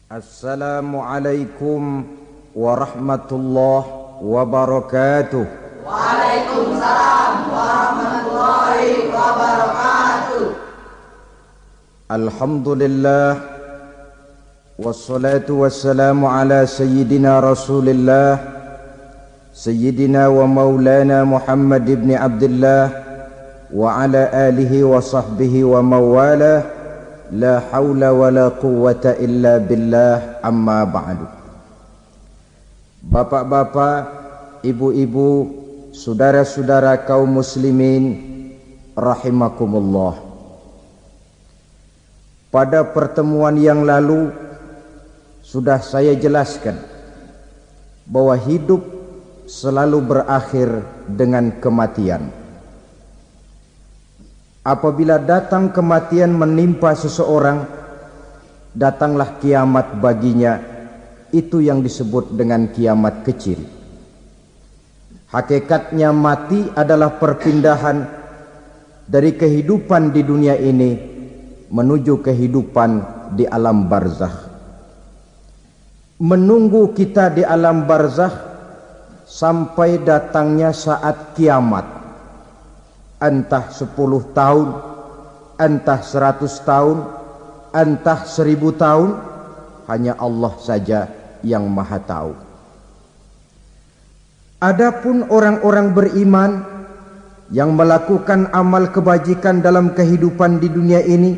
Assalamualaikum warahmatullahi wabarakatuh. Waalaikumsalam warahmatullahi wabarakatuh. Alhamdulillah wassalatu wassalamu ala sayyidina Rasulillah sayyidina wa maulana Muhammad ibn Abdullah wa ala alihi wa sahbihi wa mawalah. La haula wa la quwwata illa billah, amma ba'du. Bapak-bapak, ibu-ibu, saudara-saudara kaum muslimin rahimakumullah. Pada pertemuan yang lalu sudah saya jelaskan bahwa hidup selalu berakhir dengan kematian. Apabila datang kematian menimpa seseorang, datanglah kiamat baginya. Itu yang disebut dengan kiamat kecil. Hakikatnya mati adalah perpindahan dari kehidupan di dunia ini menuju kehidupan di alam barzakh. Menunggu kita di alam barzakh sampai datangnya saat kiamat. Entah 10 tahun, entah 100 tahun, entah 1000 tahun, hanya Allah saja yang maha tahu. Adapun orang-orang beriman yang melakukan amal kebajikan dalam kehidupan di dunia ini,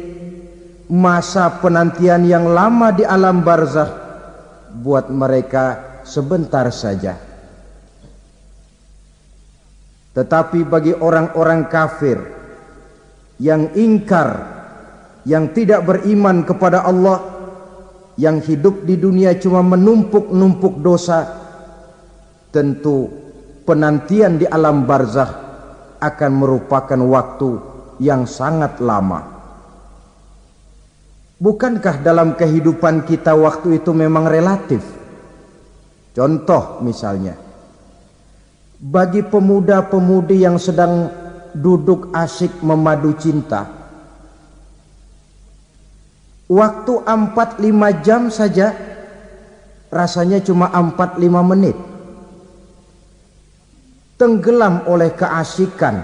masa penantian yang lama di alam barzakh buat mereka sebentar saja. Tetapi bagi orang-orang kafir yang ingkar, yang tidak beriman kepada Allah, yang hidup di dunia cuma menumpuk-numpuk dosa, tentu penantian di alam barzakh akan merupakan waktu yang sangat lama. Bukankah dalam kehidupan kita waktu itu memang relatif? Contoh misalnya, bagi pemuda-pemudi yang sedang duduk asyik memadu cinta, waktu 4-5 jam saja rasanya cuma 4-5 menit. Tenggelam oleh keasikan.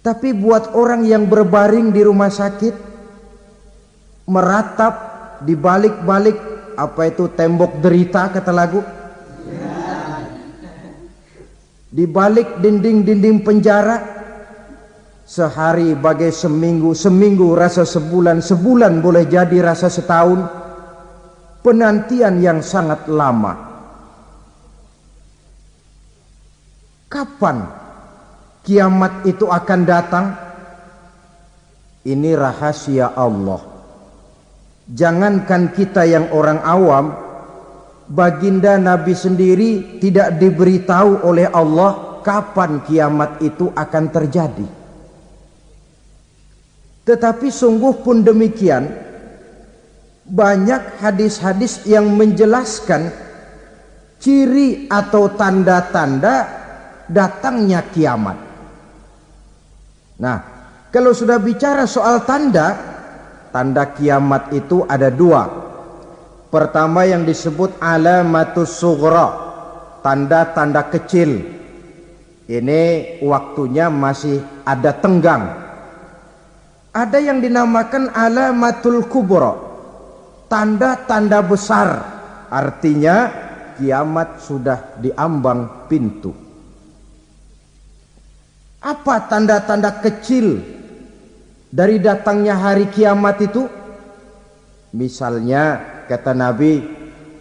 Tapi buat orang yang berbaring di rumah sakit, meratap di balik-balik apa itu tembok derita kata lagu, di balik dinding-dinding penjara, sehari bagai seminggu, seminggu rasa sebulan, sebulan boleh jadi rasa setahun. Penantian yang sangat lama. Kapan kiamat itu akan datang? Ini rahasia Allah. Jangankan kita yang orang awam, baginda Nabi sendiri tidak diberitahu oleh Allah kapan kiamat itu akan terjadi. Tetapi sungguh pun demikian, banyak hadis-hadis yang menjelaskan ciri atau tanda-tanda datangnya kiamat. Nah, kalau sudah bicara soal tanda kiamat itu ada 2. Pertama yang disebut alamatus sughra, tanda-tanda kecil. Ini waktunya masih ada tenggang. Ada yang dinamakan alamatul kubra, tanda-tanda besar. Artinya kiamat sudah diambang pintu. Apa tanda-tanda kecil dari datangnya hari kiamat itu? Misalnya kata Nabi,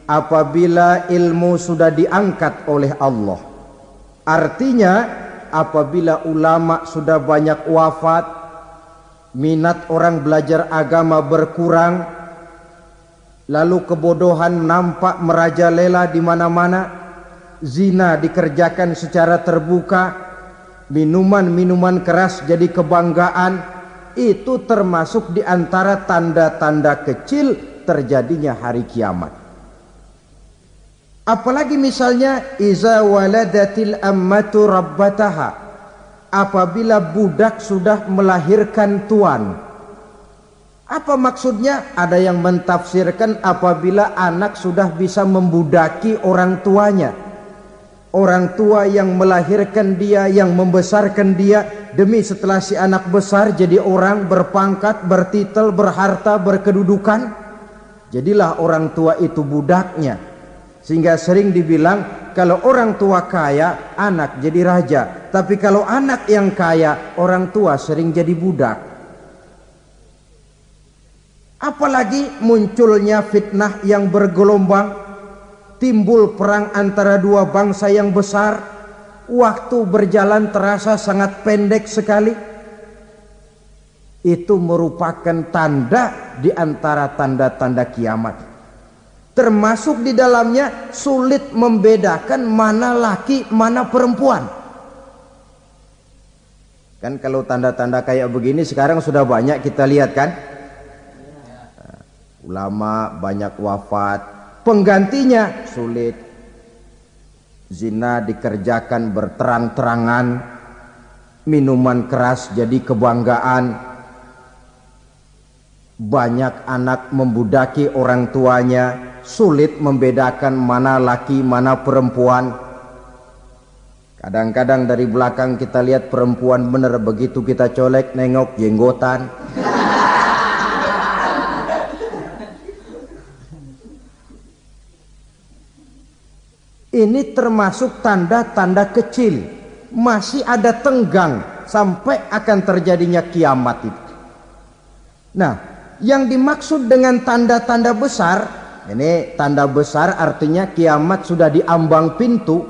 apabila ilmu sudah diangkat oleh Allah, artinya apabila ulama sudah banyak wafat, minat orang belajar agama berkurang, lalu kebodohan nampak merajalela di mana-mana, zina dikerjakan secara terbuka, minuman-minuman keras jadi kebanggaan, itu termasuk di antara tanda-tanda kecil terjadinya hari kiamat. Apalagi misalnya iza waladatil ammatu rabbataha, apabila budak sudah melahirkan tuan. Apa maksudnya? Ada yang mentafsirkan apabila anak sudah bisa membudaki orang tuanya. Orang tua yang melahirkan dia, yang membesarkan dia, demi setelah si anak besar jadi orang berpangkat, bertitel, berharta, berkedudukan, jadilah orang tua itu budaknya. Sehingga sering dibilang kalau orang tua kaya, anak jadi raja. Tapi kalau anak yang kaya, orang tua sering jadi budak. Apalagi munculnya fitnah yang bergelombang, timbul perang antara dua bangsa yang besar, waktu berjalan terasa sangat pendek sekali. Itu merupakan tanda di antara tanda-tanda kiamat. Termasuk di dalamnya sulit membedakan mana laki, mana perempuan. Kan kalau tanda-tanda kayak begini sekarang sudah banyak kita lihat kan? Ulama banyak wafat, penggantinya sulit. Zina dikerjakan berterang-terangan, minuman keras jadi kebanggaan, banyak anak membudaki orang tuanya, sulit membedakan mana laki mana perempuan. Kadang-kadang dari belakang kita lihat perempuan bener, begitu kita colek nengok jenggotan. Ini termasuk tanda-tanda kecil, masih ada tenggang sampai akan terjadinya kiamat itu. Nah, yang dimaksud dengan tanda-tanda besar, ini tanda besar artinya kiamat sudah di ambang pintu.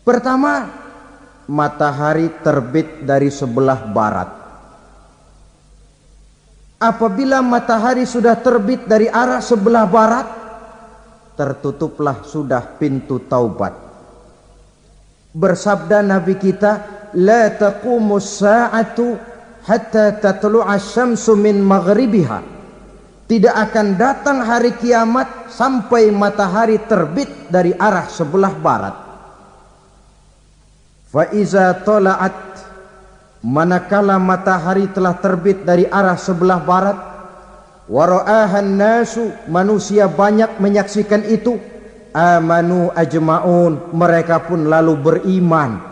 Pertama, matahari terbit dari sebelah barat. Apabila matahari sudah terbit dari arah sebelah barat, tertutuplah sudah pintu taubat. Bersabda Nabi kita, la taqumus sa'atu hatta tatlu'a syamsu min maghribiha. Tidak akan datang hari kiamat sampai matahari terbit dari arah sebelah barat. Fa iza tala'at, manakala matahari telah terbit dari arah sebelah barat, wara'ahan nasu, manusia banyak menyaksikan itu, amanu ajma'un, mereka pun lalu beriman.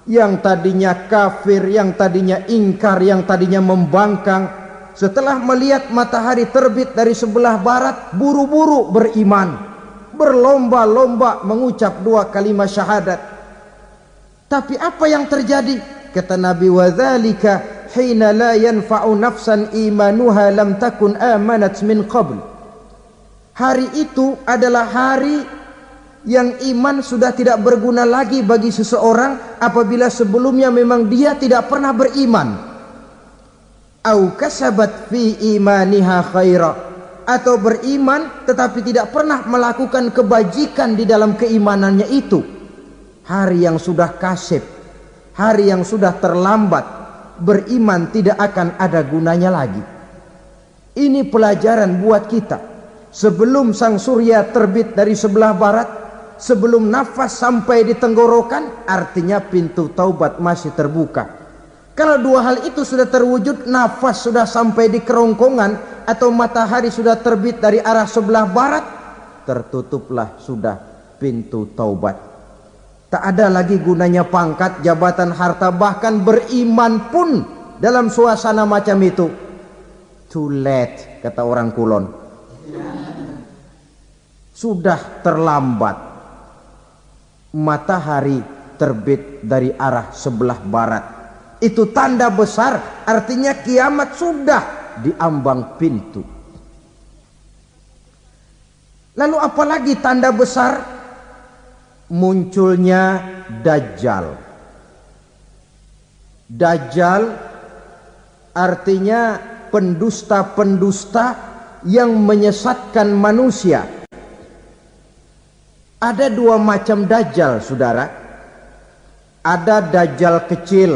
Yang tadinya kafir, yang tadinya ingkar, yang tadinya membangkang, setelah melihat matahari terbit dari sebelah barat, buru-buru beriman, berlomba-lomba mengucap dua kalimat syahadat. Tapi apa yang terjadi? Kata Nabi, wadzalika hina la yanfa'u nafsan imanuha lam takun amanat min qabl. Hari itu adalah hari yang iman sudah tidak berguna lagi bagi seseorang apabila sebelumnya memang dia tidak pernah beriman. Au kasabat fi imaniha khaira, atau beriman tetapi tidak pernah melakukan kebajikan di dalam keimanannya itu. Hari yang sudah kasib, hari yang sudah terlambat, beriman tidak akan ada gunanya lagi. Ini pelajaran buat kita. Sebelum sang surya terbit dari sebelah barat, sebelum nafas sampai di tenggorokan, artinya pintu taubat masih terbuka. Kalau dua hal itu sudah terwujud, nafas sudah sampai di kerongkongan atau matahari sudah terbit dari arah sebelah barat, tertutuplah sudah pintu taubat. Tak ada lagi gunanya pangkat, jabatan, harta, bahkan beriman pun dalam suasana macam itu. Too late, kata orang Kulon. Sudah terlambat. Matahari terbit dari arah sebelah barat. Itu tanda besar, artinya kiamat sudah di ambang pintu. Lalu apalagi tanda besar? Munculnya Dajjal. Dajjal artinya pendusta-pendusta yang menyesatkan manusia. Ada dua macam Dajjal, saudara. Ada Dajjal kecil,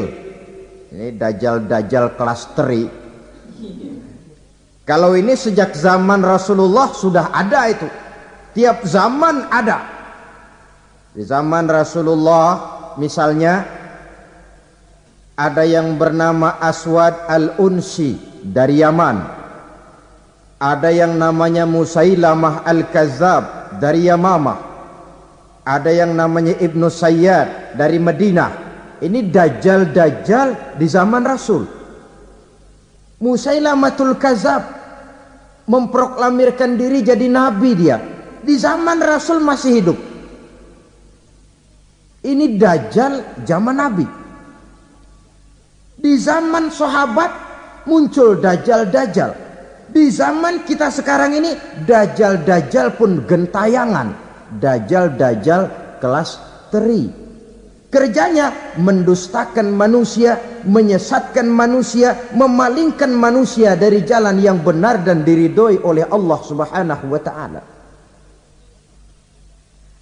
ini Dajjal kelas teri. Kalau ini sejak zaman Rasulullah sudah ada itu. Tiap zaman ada. Di zaman Rasulullah misalnya ada yang bernama Aswad al-Unsi. dari Yaman, ada yang namanya Musailamah Al-Kazzab dari Yamamah, ada yang namanya Ibnu Sayyad dari Madinah. Ini dajjal-dajjal di zaman Rasul. Musailamatul Kazzab memproklamirkan diri jadi nabi, dia di zaman Rasul masih hidup. Ini dajjal zaman Nabi. Di zaman sahabat muncul dajjal-dajjal. Di zaman kita sekarang ini dajjal-dajjal pun gentayangan. Dajjal-dajjal kelas teri. Kerjanya mendustakan manusia, menyesatkan manusia, memalingkan manusia dari jalan yang benar dan diridhoi oleh Allah Subhanahu wa taala.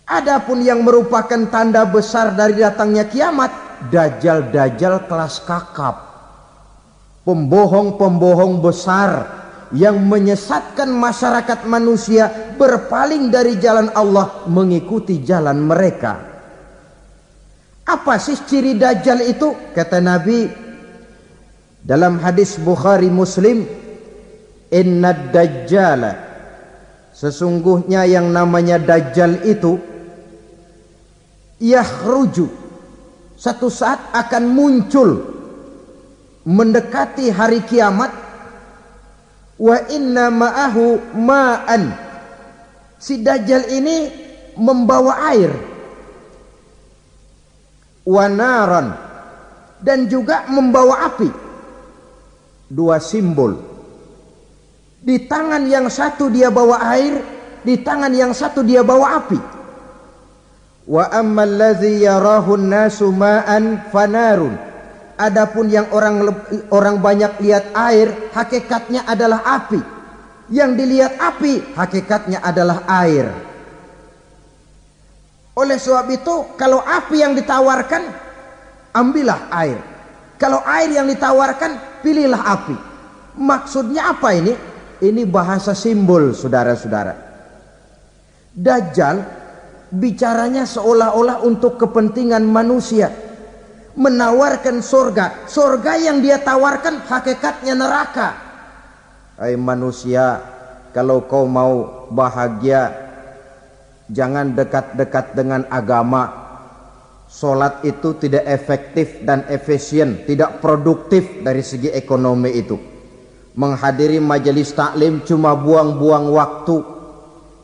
Adapun yang merupakan tanda besar dari datangnya kiamat, dajjal-dajjal kelas kakap, pembohong-pembohong besar yang menyesatkan masyarakat manusia berpaling dari jalan Allah mengikuti jalan mereka. Apa sih ciri dajjal itu? Kata Nabi dalam hadis Bukhari Muslim, innad dajjala, sesungguhnya yang namanya dajjal itu yakhruju, satu saat akan muncul mendekati hari kiamat. Wa inna ma'ahu ma'an, si dajjal ini membawa air, wa naran, dan juga membawa api. Dua simbol. Di tangan yang satu dia bawa air, di tangan yang satu dia bawa api. Wa ammal ladzi yarahu an-nasu ma'an fanarun, adapun yang orang banyak lihat air, hakikatnya adalah api. Yang dilihat api, hakikatnya adalah air. Oleh sebab itu, kalau api yang ditawarkan, ambillah air. Kalau air yang ditawarkan, pilihlah api. Maksudnya apa ini? Ini bahasa simbol, saudara-saudara. Dajjal bicaranya seolah-olah untuk kepentingan manusia, menawarkan surga. Surga yang dia tawarkan hakikatnya neraka. Hai manusia, kalau kau mau bahagia, jangan dekat-dekat dengan agama. Solat itu tidak efektif dan efisien, tidak produktif dari segi ekonomi itu. Menghadiri majelis taklim cuma buang-buang waktu.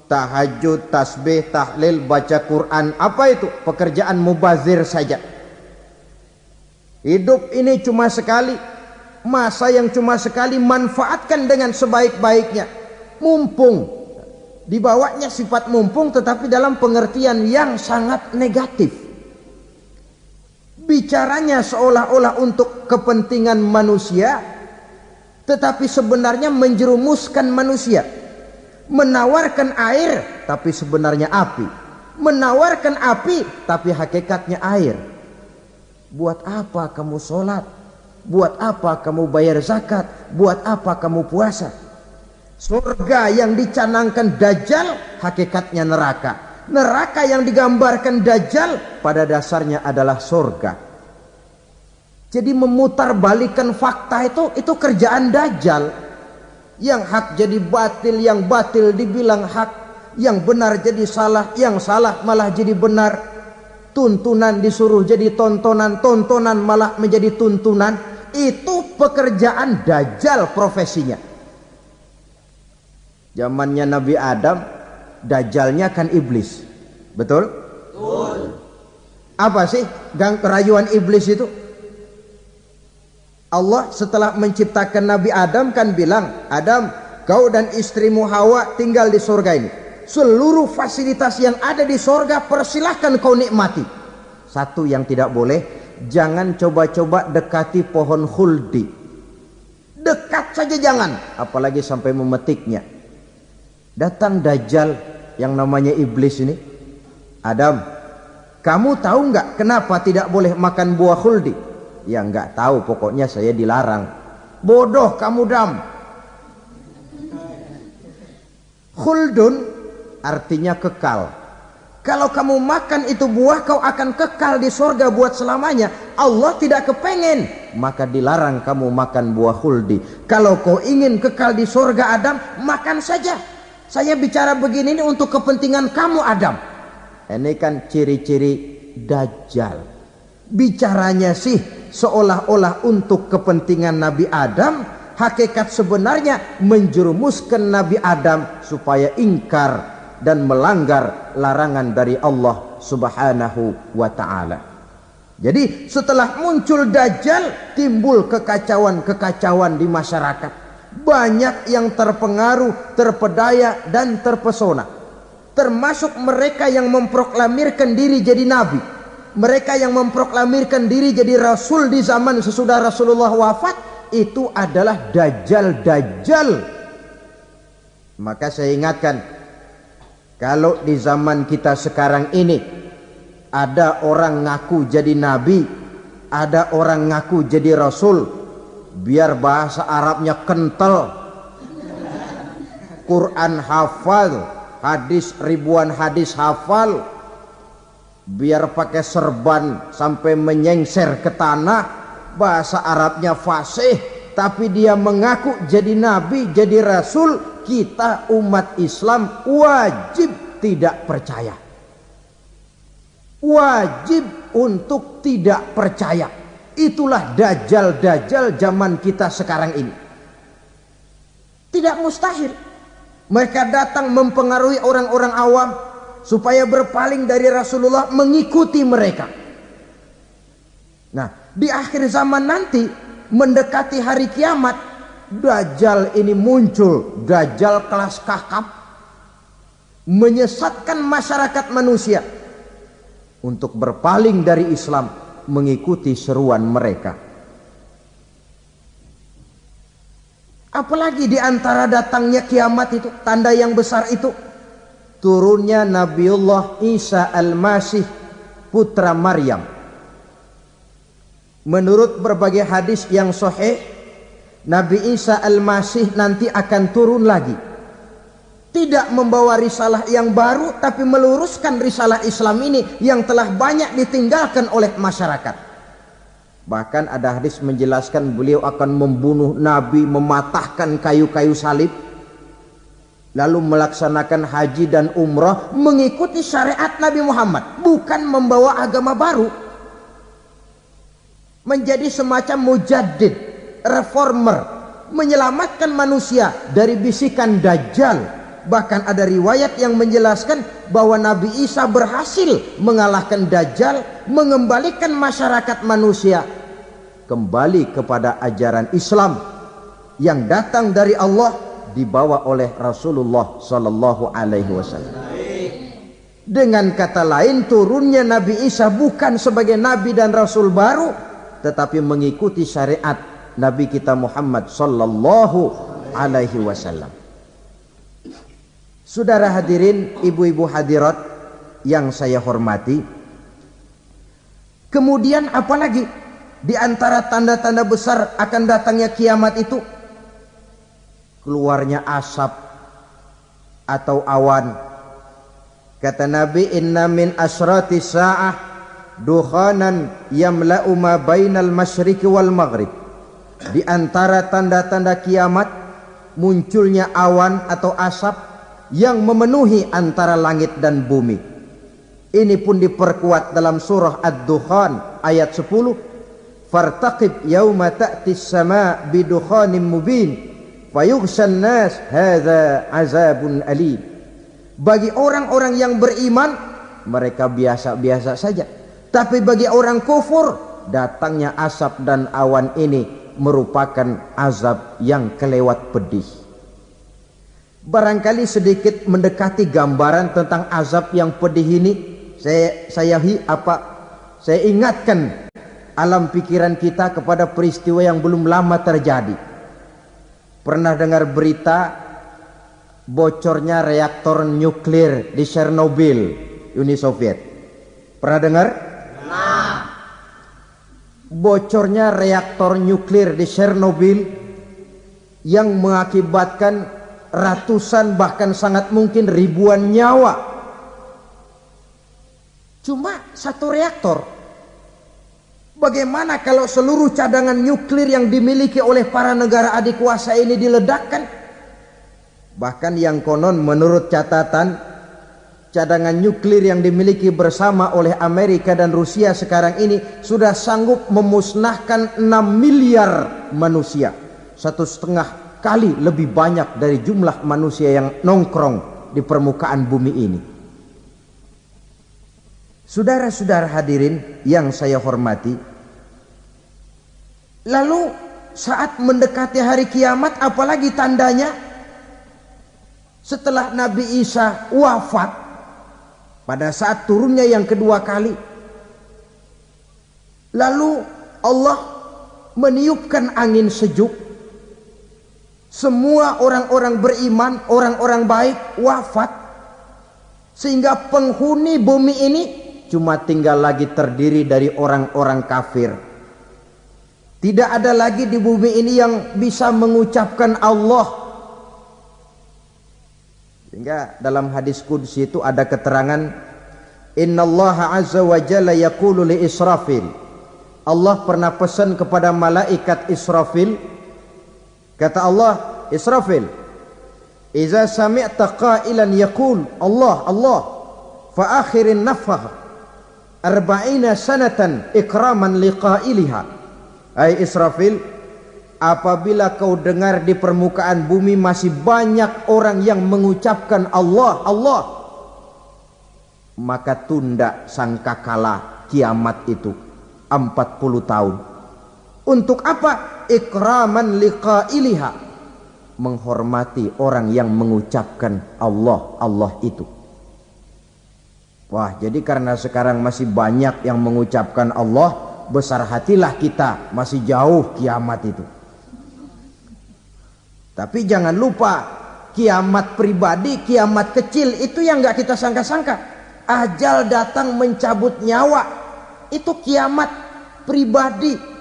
Tahajud, tasbih, tahlil, baca Quran, apa itu? Pekerjaan mubazir saja. Hidup ini cuma sekali, masa yang cuma sekali, manfaatkan dengan sebaik-baiknya. Mumpung, dibawanya sifat mumpung tetapi dalam pengertian yang sangat negatif. Bicaranya seolah-olah untuk kepentingan manusia, tetapi sebenarnya menjerumuskan manusia. Menawarkan air tapi sebenarnya api, menawarkan api tapi hakikatnya air. Buat apa kamu sholat? Buat apa kamu bayar zakat? Buat apa kamu puasa? Surga yang dicanangkan dajjal hakikatnya neraka. Neraka yang digambarkan dajjal pada dasarnya adalah surga. Jadi memutarbalikkan fakta itu kerjaan dajjal. Yang hak jadi batil, yang batil dibilang hak, yang benar jadi salah, yang salah malah jadi benar. Tuntunan disuruh jadi tontonan, tontonan malah menjadi tuntunan. Itu pekerjaan dajjal profesinya. Zamannya Nabi Adam, dajjalnya kan iblis. Betul? Betul. Apa sih rayuan iblis itu? Allah setelah menciptakan Nabi Adam kan bilang, Adam, kau dan istrimu Hawa tinggal di surga ini. Seluruh fasilitas yang ada di surga persilahkan kau nikmati. Satu yang tidak boleh, jangan coba-coba dekati pohon khuldi. Dekat saja jangan, apalagi sampai memetiknya. Datang dajjal yang namanya iblis ini. Adam, kamu tahu nggak kenapa tidak boleh makan buah khuldi? Ya nggak tahu, pokoknya saya dilarang. Bodoh kamu Dam. Khuldun artinya kekal. Kalau kamu makan itu buah, kau akan kekal di surga buat selamanya. Allah tidak kepengen maka dilarang kamu makan buah khuldi. Kalau kau ingin kekal di surga Adam, makan saja. Saya bicara begini ini untuk kepentingan kamu Adam. Ini kan ciri-ciri Dajjal. Bicaranya sih seolah-olah untuk kepentingan Nabi Adam, hakikat sebenarnya menjerumuskan Nabi Adam supaya ingkar dan melanggar larangan dari Allah Subhanahu wa ta'ala. Jadi setelah muncul Dajjal, timbul kekacauan-kekacauan di masyarakat. Banyak yang terpengaruh, terpedaya dan terpesona. Termasuk mereka yang memproklamirkan diri jadi nabi. Mereka yang memproklamirkan diri jadi rasul di zaman sesudah Rasulullah wafat, itu adalah Dajjal-Dajjal. Maka saya ingatkan, kalau di zaman kita sekarang ini ada orang ngaku jadi nabi, ada orang ngaku jadi rasul, biar bahasa Arabnya kental, Quran hafal, hadis ribuan hadis hafal, biar pakai serban sampai menyengser ke tanah, bahasa Arabnya fasih, tapi dia mengaku jadi nabi, jadi rasul. Kita umat Islam wajib tidak percaya, wajib untuk tidak percaya. Itulah Dajjal-Dajjal zaman kita sekarang ini. Tidak mustahil mereka datang mempengaruhi orang-orang awam supaya berpaling dari Rasulullah, mengikuti mereka. Nah, di akhir zaman nanti, mendekati hari kiamat, Dajjal ini muncul. Dajjal kelas kakap, menyesatkan masyarakat manusia untuk berpaling dari Islam, mengikuti seruan mereka. Apalagi di antara datangnya kiamat itu, tanda yang besar itu, turunnya Nabiullah Isa Al-Masih, putra Maryam. Menurut berbagai hadis yang sahih, Nabi Isa Al-Masih nanti akan turun lagi. Tidak membawa risalah yang baru, tapi meluruskan risalah Islam ini yang telah banyak ditinggalkan oleh masyarakat. Bahkan ada hadis menjelaskan beliau akan membunuh Nabi, mematahkan kayu-kayu salib, lalu melaksanakan haji dan umrah mengikuti syariat Nabi Muhammad, bukan membawa agama baru. Menjadi semacam mujaddid, reformer, menyelamatkan manusia dari bisikan Dajjal. Bahkan ada riwayat yang menjelaskan bahwa Nabi Isa berhasil mengalahkan Dajjal, mengembalikan masyarakat manusia kembali kepada ajaran Islam yang datang dari Allah, dibawa oleh Rasulullah sallallahu alaihi wasallam. Dengan kata lain, turunnya Nabi Isa bukan sebagai nabi dan rasul baru, tetapi mengikuti syariat Nabi kita Muhammad sallallahu alaihi wasallam. Saudara hadirin, ibu-ibu hadirat yang saya hormati, kemudian apalagi di antara tanda-tanda besar akan datangnya kiamat itu? Keluarnya asap atau awan. Kata Nabi, inna min asyrati sa'ah dukhanan yamla'u ma bainal masyriqi wal maghrib. Di antara tanda-tanda kiamat, munculnya awan atau asap yang memenuhi antara langit dan bumi. Ini pun diperkuat dalam surah Ad-Dukhan ayat 10. Fartaqib yauma ta'tis sama' bidukhanin mubin fayughshan nas hadza azabun alim. Bagi orang-orang yang beriman, mereka biasa-biasa saja. Tapi bagi orang kufur, datangnya asap dan awan ini merupakan azab yang kelewat pedih. Barangkali sedikit mendekati gambaran tentang azab yang pedih ini, saya ingatkan alam pikiran kita kepada peristiwa yang belum lama terjadi. Pernah dengar berita bocornya reaktor nuklir di Chernobyl, Uni Soviet? Pernah dengar? Nah. Bocornya reaktor nuklir di Chernobyl yang mengakibatkan ratusan bahkan sangat mungkin ribuan nyawa. Cuma satu reaktor. Bagaimana kalau seluruh cadangan nuklir yang dimiliki oleh para negara adikuasa ini diledakkan? Bahkan yang konon menurut catatan, cadangan nuklir yang dimiliki bersama oleh Amerika dan Rusia sekarang ini sudah sanggup memusnahkan 6 miliar manusia. 1,5 kali lebih banyak dari jumlah manusia yang nongkrong di permukaan bumi ini. Saudara-saudara hadirin yang saya hormati, lalu saat mendekati hari kiamat, apalagi tandanya? Setelah Nabi Isa wafat, pada saat turunnya yang kedua kali, lalu Allah meniupkan angin sejuk. Semua orang-orang beriman, orang-orang baik wafat, sehingga penghuni bumi ini cuma tinggal lagi terdiri dari orang-orang kafir. Tidak ada lagi di bumi ini yang bisa mengucapkan Allah. Sehingga dalam hadis qudsi itu ada keterangan, innallaha azza wa jalla yaqulu li Israfil. Allah pernah pesan kepada malaikat Israfil. Kata Allah, Israfil, iza sami'ta qailan yaqul Allah Allah fa akhirin nafakh 40 sanatan ikraman liqailiha. Hai Israfil, apabila kau dengar di permukaan bumi masih banyak orang yang mengucapkan Allah Allah, maka tunda sangkakala kiamat itu 40 tahun. Untuk apa? Ikraman liqailiha, menghormati orang yang mengucapkan Allah Allah itu. Wah, jadi karena sekarang masih banyak yang mengucapkan Allah, besar hatilah kita, masih jauh kiamat itu. Tapi jangan lupa, kiamat pribadi, kiamat kecil itu yang gak kita sangka-sangka. Ajal datang mencabut nyawa, itu kiamat pribadi.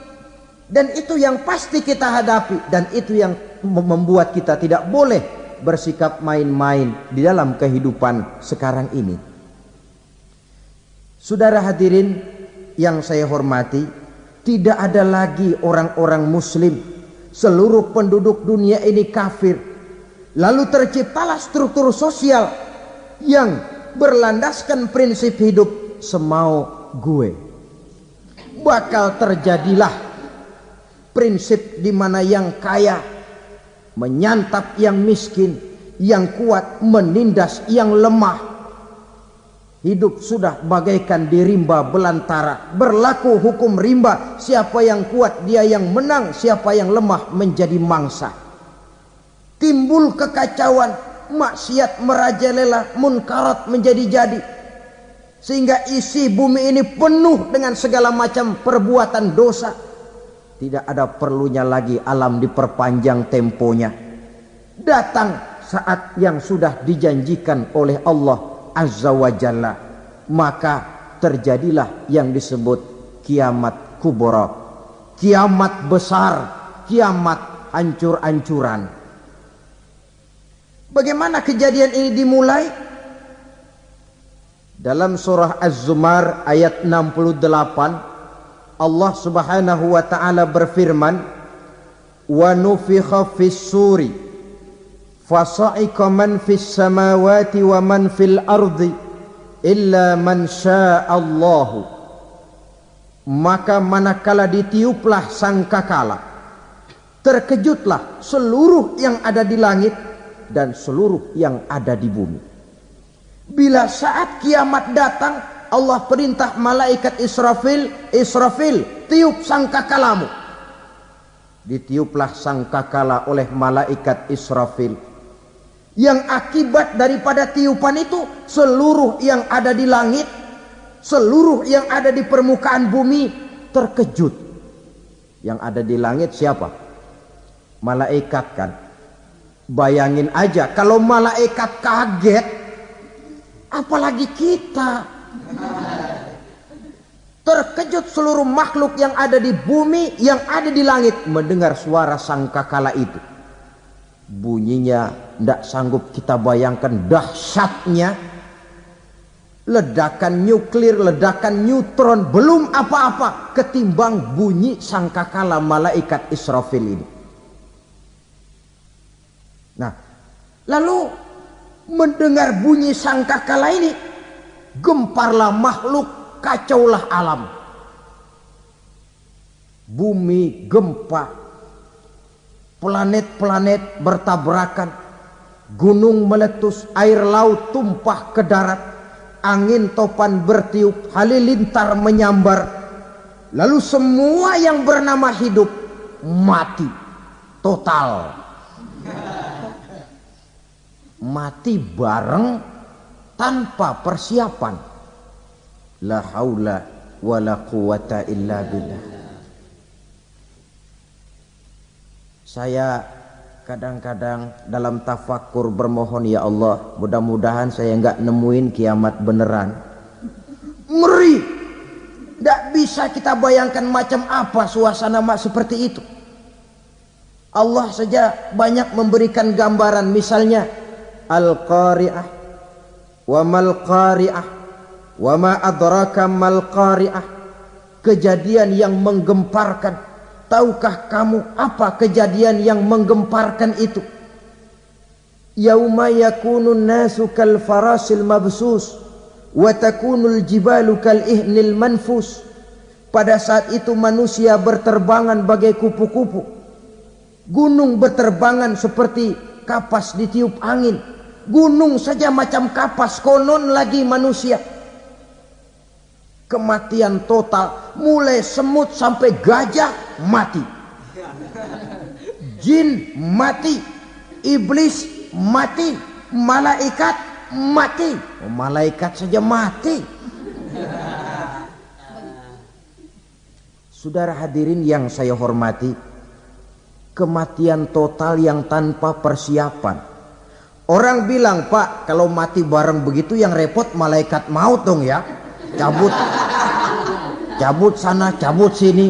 Dan itu yang pasti kita hadapi. Dan itu yang membuat kita tidak boleh bersikap main-main di dalam kehidupan sekarang ini. Saudara hadirin yang saya hormati, tidak ada lagi orang-orang muslim. Seluruh penduduk dunia ini kafir. Lalu terciptalah struktur sosial yang berlandaskan prinsip hidup semau gue. Bakal terjadilah prinsip di mana yang kaya menyantap yang miskin, yang kuat menindas yang lemah. Hidup sudah bagaikan di rimba belantara. Berlaku hukum rimba. Siapa yang kuat dia yang menang, siapa yang lemah menjadi mangsa. Timbul kekacauan, maksiat merajalela, munkarat menjadi-jadi. Sehingga isi bumi ini penuh dengan segala macam perbuatan dosa. Tidak ada perlunya lagi alam diperpanjang temponya. Datang saat yang sudah dijanjikan oleh Allah Azza wa Jalla, maka terjadilah yang disebut kiamat kubra, kiamat besar, kiamat hancur-hancuran. Bagaimana kejadian ini dimulai? Dalam surah Az-Zumar ayat 68, Allah Subhanahu wa taala berfirman, wa nufikha fis-suri fasa'iqa man fis samawati wa man fil ardi illa man sya'allahu. Maka manakala ditiuplah sangkakala, terkejutlah seluruh yang ada di langit dan seluruh yang ada di bumi. Bila saat kiamat datang, Allah perintah malaikat Israfil, Israfil, tiup sangkakalamu. Ditiuplah sangkakala oleh malaikat Israfil. Yang akibat daripada tiupan itu, seluruh yang ada di langit, seluruh yang ada di permukaan bumi terkejut. Yang ada di langit siapa? Malaikat kan. Bayangin aja kalau malaikat kaget, apalagi kita. Terkejut seluruh makhluk yang ada di bumi, yang ada di langit mendengar suara sangkakala itu. Bunyinya tidak sanggup kita bayangkan dahsyatnya. ledakan nuklir, ledakan neutron, belum apa-apa ketimbang bunyi sangkakala malaikat Israfil ini. Nah, lalu mendengar bunyi sangkakala ini, gemparlah makhluk, kacaulah alam. Bumi gempa, planet-planet bertabrakan, gunung meletus, air laut tumpah ke darat, angin topan bertiup, halilintar menyambar. Lalu semua yang bernama hidup mati total. Mati bareng tanpa persiapan. La haula wala quwata illa billah. Saya kadang-kadang dalam tafakur bermohon, ya Allah, mudah-mudahan saya enggak nemuin kiamat beneran. Ngeri. Tidak bisa kita bayangkan macam apa suasana seperti itu. Allah saja banyak memberikan gambaran, misalnya Al-Qari'ah, wa mal qari'ah, wa ma adraka mal qari'ah. Kejadian yang menggemparkan. Tahukah kamu apa kejadian yang menggemparkan itu? Yauma yakunun nasu kal farasil mabsus wa takunul jibalu kal ihnil manfus. Pada saat itu manusia berterbangan bagai kupu-kupu, gunung berterbangan seperti kapas ditiup angin. Gunung saja macam kapas, konon lagi manusia. Kematian total, mulai semut sampai gajah mati, jin mati, iblis mati, malaikat mati. Malaikat saja mati. Saudara hadirin yang saya hormati, kematian total yang tanpa persiapan. Orang bilang, Pak, kalau mati bareng begitu yang repot malaikat maut dong ya. Cabut sana, cabut sini.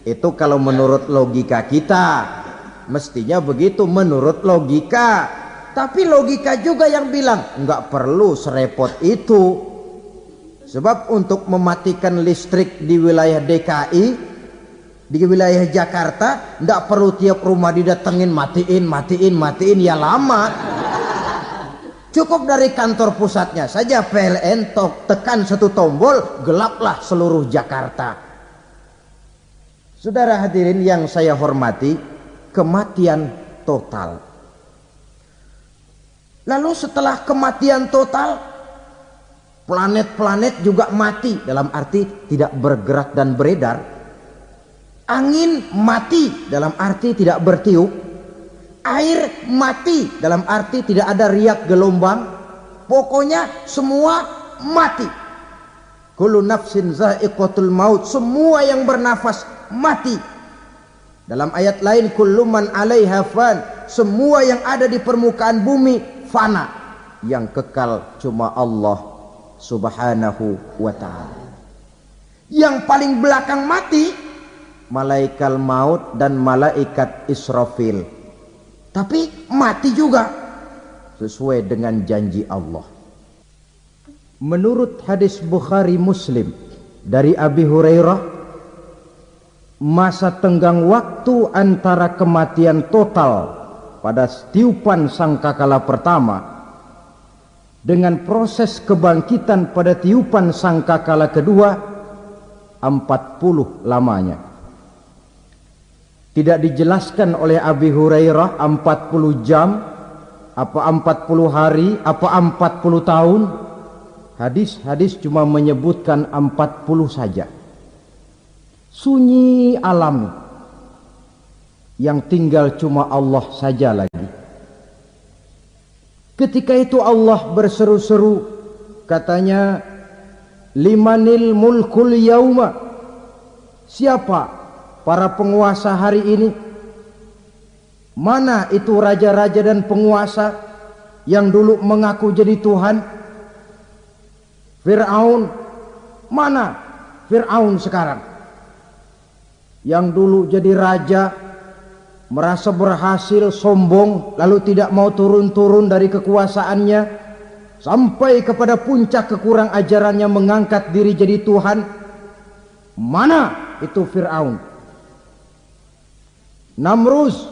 Itu kalau menurut logika kita, mestinya begitu menurut logika. Tapi logika juga yang bilang nggak perlu serepot itu. Sebab untuk mematikan listrik di wilayah DKI, di wilayah Jakarta, nggak perlu tiap rumah didatengin matiin ya lama. Cukup dari kantor pusatnya saja PLN tekan satu tombol, gelaplah seluruh Jakarta. Saudara hadirin yang saya hormati, kematian total. Lalu setelah kematian total, planet-planet juga mati, dalam arti tidak bergerak dan beredar. Angin mati, dalam arti tidak bertiup. Air mati, dalam arti tidak ada riak gelombang. Pokoknya semua mati. Kullu nafsin za'iqatul maut, semua yang bernafas mati. Dalam ayat lain, kullu man 'alaiha fan, semua yang ada di permukaan bumi fana. Yang kekal cuma Allah Subhanahu wa ta'ala. Yang paling belakang mati malaikat maut dan malaikat Israfil. Tapi mati juga sesuai dengan janji Allah. Menurut hadis Bukhari Muslim dari Abi Hurairah, masa tenggang waktu antara kematian total pada tiupan sangkakala pertama dengan proses kebangkitan pada tiupan sangkakala kedua 40 lamanya. Tidak dijelaskan oleh Abi Hurairah 40 jam, apa 40 hari, apa 40 tahun. Hadis-hadis cuma menyebutkan 40 saja. Sunyi alam, yang tinggal cuma Allah saja lagi. Ketika itu Allah berseru-seru, katanya, limanil mulkul yauma, siapa para penguasa hari ini? Mana itu raja-raja dan penguasa yang dulu mengaku jadi Tuhan? Fir'aun, mana Fir'aun sekarang? Yang dulu jadi raja, merasa berhasil, sombong, lalu tidak mau turun-turun dari kekuasaannya. sampai kepada puncak kekurang ajarannya mengangkat diri jadi Tuhan. Mana itu Fir'aun? Namrus,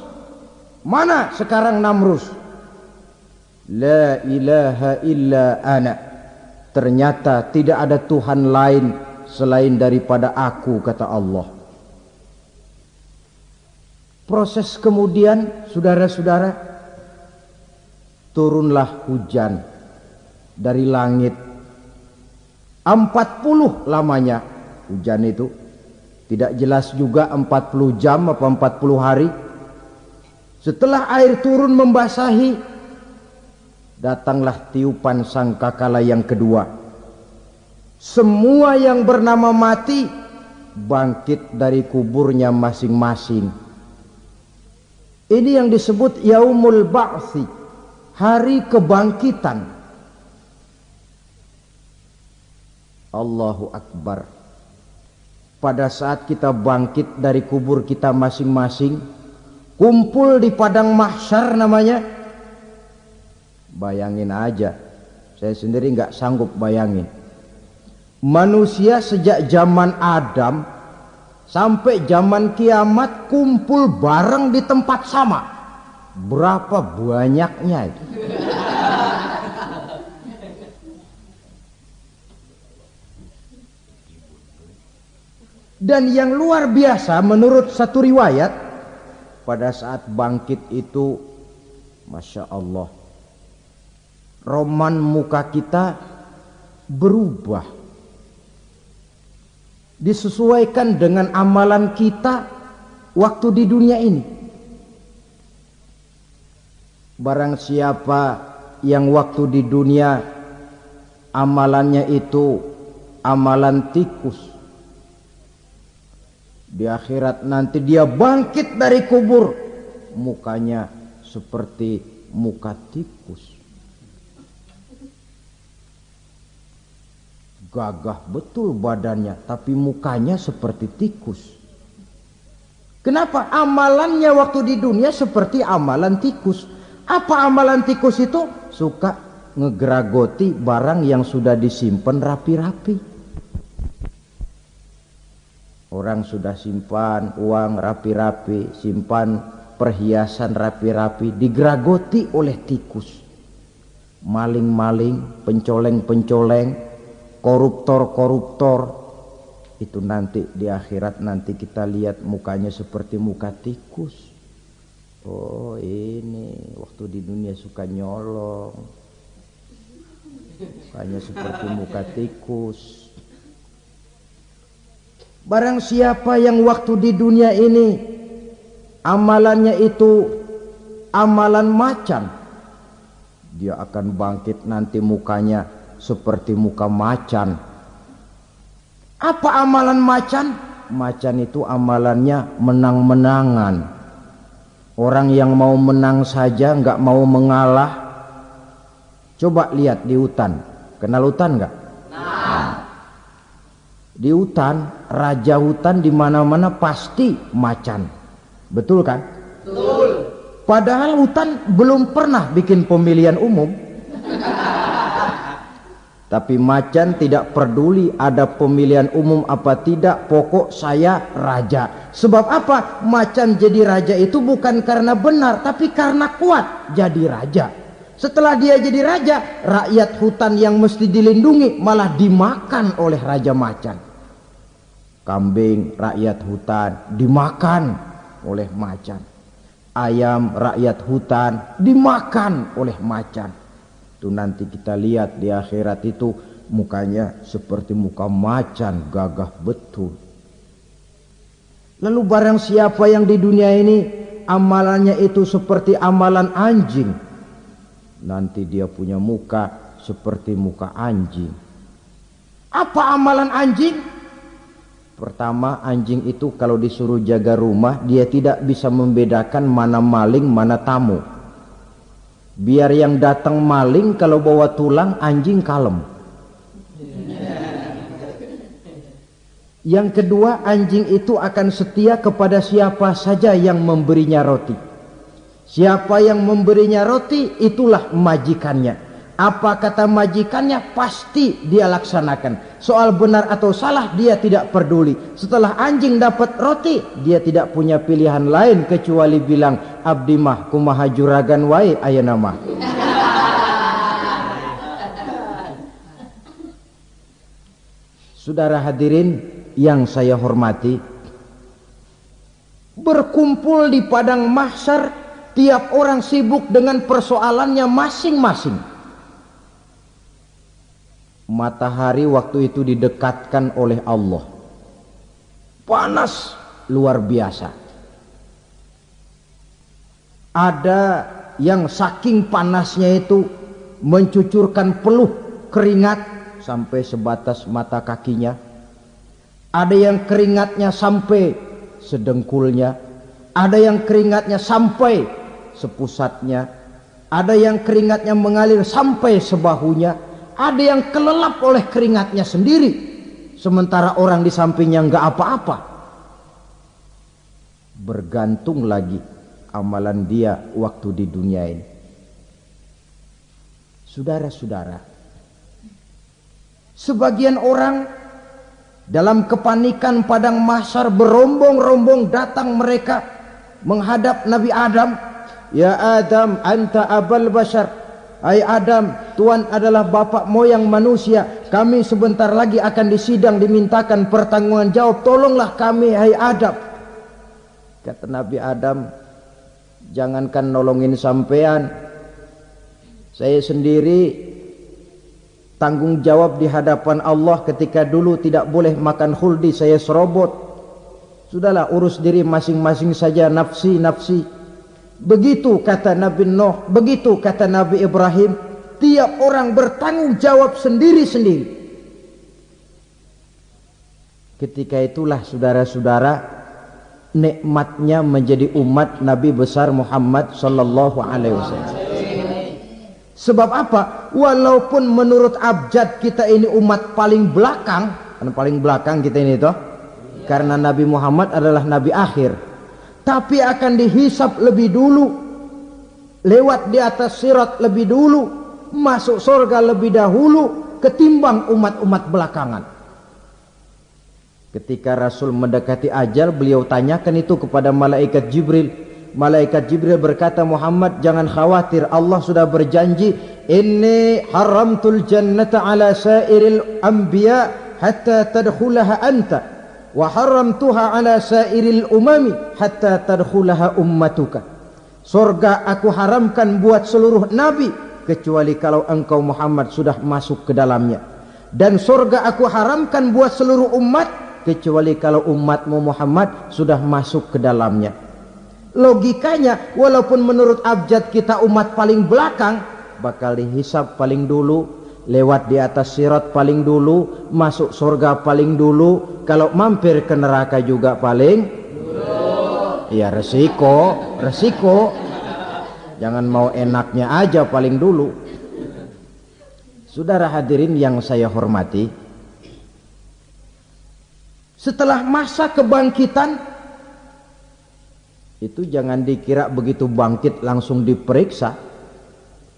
mana sekarang Namrus? La ilaha illa ana, ternyata tidak ada Tuhan lain selain daripada aku, kata Allah. Proses kemudian, saudara-saudara, turunlah hujan dari langit. 40 lamanya hujan itu. Tidak jelas juga 40 jam apa 40 hari. Setelah air turun membasahi, datanglah tiupan sangkakala yang kedua. Semua yang bernama mati bangkit dari kuburnya masing-masing. Ini yang disebut Yaumul Ba'thi, hari kebangkitan. Allahu Akbar. Pada saat kita bangkit dari kubur kita masing-masing, kumpul di padang mahsyar namanya. Bayangin aja, saya sendiri nggak sanggup bayangin. Manusia sejak zaman Adam sampai zaman kiamat kumpul bareng di tempat sama. Berapa banyaknya itu? Dan yang luar biasa menurut satu riwayat, pada saat bangkit itu, Masya Allah, roman muka kita berubah, disesuaikan dengan amalan kita waktu di dunia ini. Barang siapa yang waktu di dunia amalannya itu amalan tikus, di akhirat nanti dia bangkit dari kubur, mukanya seperti muka tikus. Gagah betul badannya, tapi mukanya seperti tikus. Kenapa? Amalannya waktu di dunia seperti amalan tikus. Apa amalan tikus itu? Suka ngegeragoti barang yang sudah disimpan rapi-rapi. Orang sudah simpan uang rapi-rapi, simpan perhiasan rapi-rapi, digeragoti oleh tikus. Maling-maling, pencoleng-pencoleng, koruptor-koruptor, itu nanti di akhirat nanti kita lihat mukanya seperti muka tikus. Oh, ini waktu di dunia suka nyolong, mukanya seperti muka tikus. Barang siapa yang waktu di dunia ini amalannya itu amalan macan, dia akan bangkit nanti mukanya seperti muka macan. Apa amalan macan? Macan itu amalannya menang-menangan. Orang yang mau menang saja nggak mau mengalah. Coba lihat di hutan. Kenal hutan nggak? Di hutan, raja hutan di mana-mana pasti macan. Betul kan? Betul. Padahal hutan belum pernah bikin pemilihan umum. Tapi macan tidak peduli ada pemilihan umum apa tidak, pokok saya raja. Sebab apa? Macan jadi raja itu bukan karena benar, tapi karena kuat jadi raja. Setelah dia jadi raja, rakyat hutan yang mesti dilindungi malah dimakan oleh raja macan. Kambing rakyat hutan dimakan oleh macan. Ayam rakyat hutan dimakan oleh macan. Itu nanti kita lihat di akhirat itu mukanya seperti muka macan, gagah betul. Lalu barang siapa yang di dunia ini amalannya itu seperti amalan anjing, nanti dia punya muka seperti muka anjing. Apa amalan anjing? Pertama, anjing itu kalau disuruh jaga rumah, dia tidak bisa membedakan mana maling, mana tamu. Biar yang datang maling, kalau bawa tulang, anjing kalem. Yang kedua, anjing itu akan setia kepada siapa saja yang memberinya roti. Siapa yang memberinya roti, itulah majikannya. Apa kata majikannya pasti dia laksanakan. Soal benar atau salah dia tidak peduli. Setelah anjing dapat roti, dia tidak punya pilihan lain kecuali bilang, abdi mah kumaha juragan wae ayeuna mah. Saudara hadirin yang saya hormati, berkumpul di padang mahsyar, tiap orang sibuk dengan persoalannya masing-masing. Matahari waktu itu didekatkan oleh Allah, panas luar biasa. Ada yang saking panasnya itu mencucurkan peluh keringat sampai sebatas mata kakinya. Ada yang keringatnya sampai sedengkulnya, ada yang keringatnya sampai sepusatnya, ada yang keringatnya mengalir sampai sebahunya, ada yang kelelap oleh keringatnya sendiri, sementara orang di sampingnya enggak apa-apa. Bergantung lagi amalan dia waktu di dunia ini. Saudara-saudara, sebagian orang dalam kepanikan padang mahsyar berombong-rombong datang mereka menghadap Nabi Adam. Ya Adam, anta abal bashar. Hai Adam, Tuhan adalah bapak moyang manusia. Kami sebentar lagi akan disidang, dimintakan pertanggungan jawab. Tolonglah kami, hai Adam. Kata Nabi Adam, jangankan nolongin sampean, saya sendiri tanggung jawab di hadapan Allah ketika dulu tidak boleh makan khuldi, saya serobot. Sudahlah, urus diri masing-masing saja, nafsi. Begitu kata Nabi Nuh, begitu kata Nabi Ibrahim. Tiap orang bertanggung jawab sendiri-sendiri. Ketika itulah saudara-saudara, nikmatnya menjadi umat Nabi besar Muhammad sallallahu alaihi wasallam. Sebab apa? Walaupun menurut abjad kita ini umat paling belakang, kan paling belakang kita ini toh, karena Nabi Muhammad adalah Nabi akhir, tapi akan dihisap lebih dulu, lewat di atas sirat lebih dulu, masuk surga lebih dahulu ketimbang umat-umat belakangan. Ketika Rasul mendekati ajal, beliau tanyakan itu kepada malaikat Jibril. Malaikat Jibril berkata, Muhammad jangan khawatir, Allah sudah berjanji, inni haramtul jannata ala sairil anbiya hatta tadkhulaha anta, wa haramtuha ala sairil umami hatta tadkhulaha ummatuka. Surga aku haramkan buat seluruh nabi kecuali kalau engkau Muhammad sudah masuk ke dalamnya, dan surga aku haramkan buat seluruh umat kecuali kalau umatmu Muhammad sudah masuk ke dalamnya. Logikanya, walaupun menurut abjad kita umat paling belakang, bakal dihisap paling dulu, lewat di atas sirat paling dulu, masuk surga paling dulu, kalau mampir ke neraka juga paling dulu. Ya resiko. Jangan mau enaknya aja paling dulu. Saudara hadirin yang saya hormati, setelah masa kebangkitan itu jangan dikira begitu bangkit langsung diperiksa,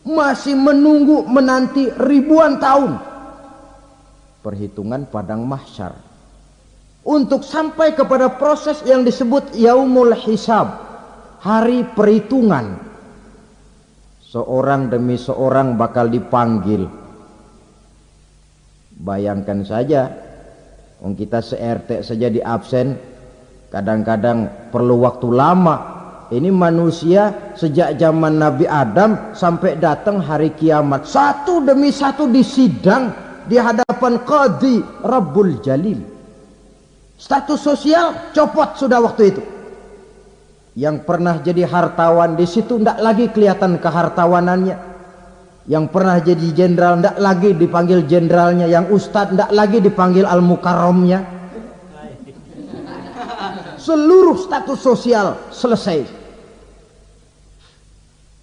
masih menunggu menanti ribuan tahun perhitungan padang mahsyar untuk sampai kepada proses yang disebut yaumul hisab, hari perhitungan. Seorang demi seorang bakal dipanggil. Bayangkan saja, kita se-RT saja di absen, kadang-kadang perlu waktu lama. Ini manusia sejak zaman Nabi Adam sampai datang hari kiamat, satu demi satu disidang di hadapan Qadhi Rabbul Jalil. Status sosial copot sudah waktu itu. Yang pernah jadi hartawan di situ tidak lagi kelihatan kehartawanannya. Yang pernah jadi jenderal tidak lagi dipanggil jenderalnya. Yang ustadz tidak lagi dipanggil al-mukarramnya. Seluruh status sosial selesai.